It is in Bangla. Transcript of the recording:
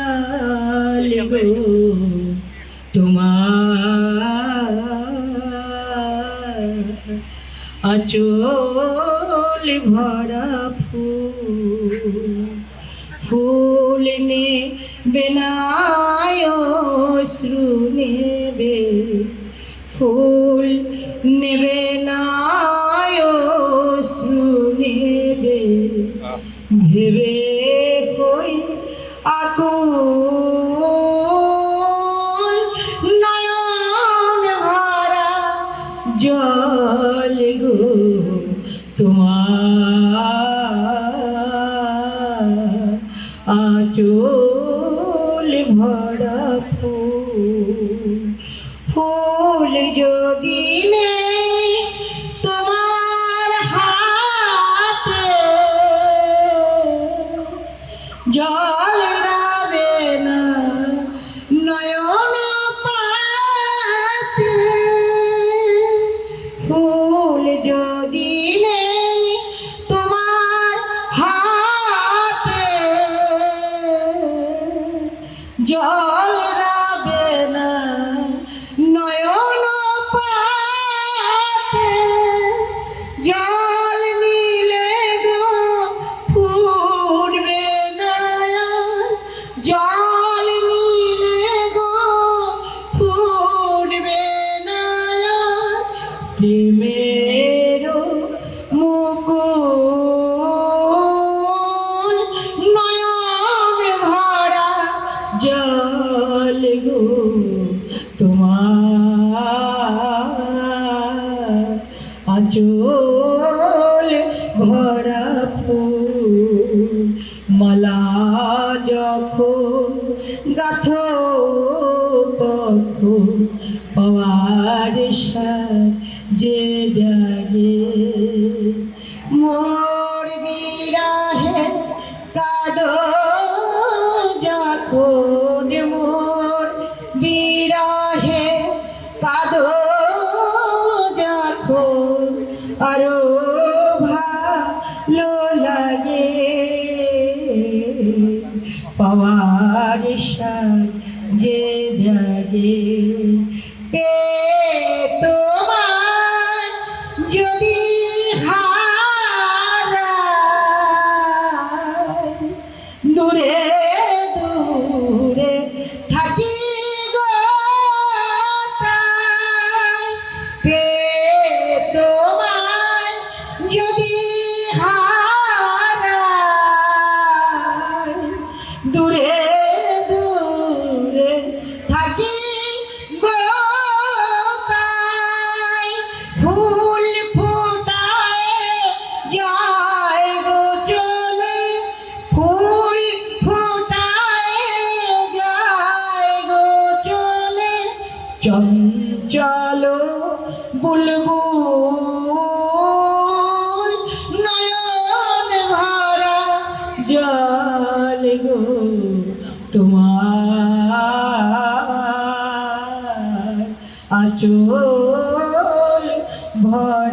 জল গো তোমার আঁচল ভরা ফুল নেবে না অশ্রু নেবে ফুল নেবে না অশ্রু নেবে ভেবে কই আকুল নয়ন ভরা জল গো তোমার আঁচল ভরা ফুল যদি নেই তোমার হাতে জল রাবে না নয়ন পাতে ফুল যদি নেই তোমার হাতে জল রাবে না নয়ন পাতে জল নিলে গো ফুটবে না জল নিলে গো ফুটবে না প্রেমের মুকুল নয়ন ভরা জল গো তোমার আঁচল ভরা ফুল মালা যখন গাথো তখন পাওয়ার যে জাগে মোর বিরাহে কাঁদো যখন মোর বিরাহে কাঁদো যখন আরো ভালো লাগে পাওয়ার যে জাগে তোমার যদি হারায় দূরে দূরে থাকি গো তোমার যদি হারায় দূরে দূরে থাকি গো ফুল ফোটায় যায় গো চলে ফুল ফোটায় যায় গো চলে চঞ্চল বুলবুল নয়ন ভরা জল গো তোমার আঁচল ভরা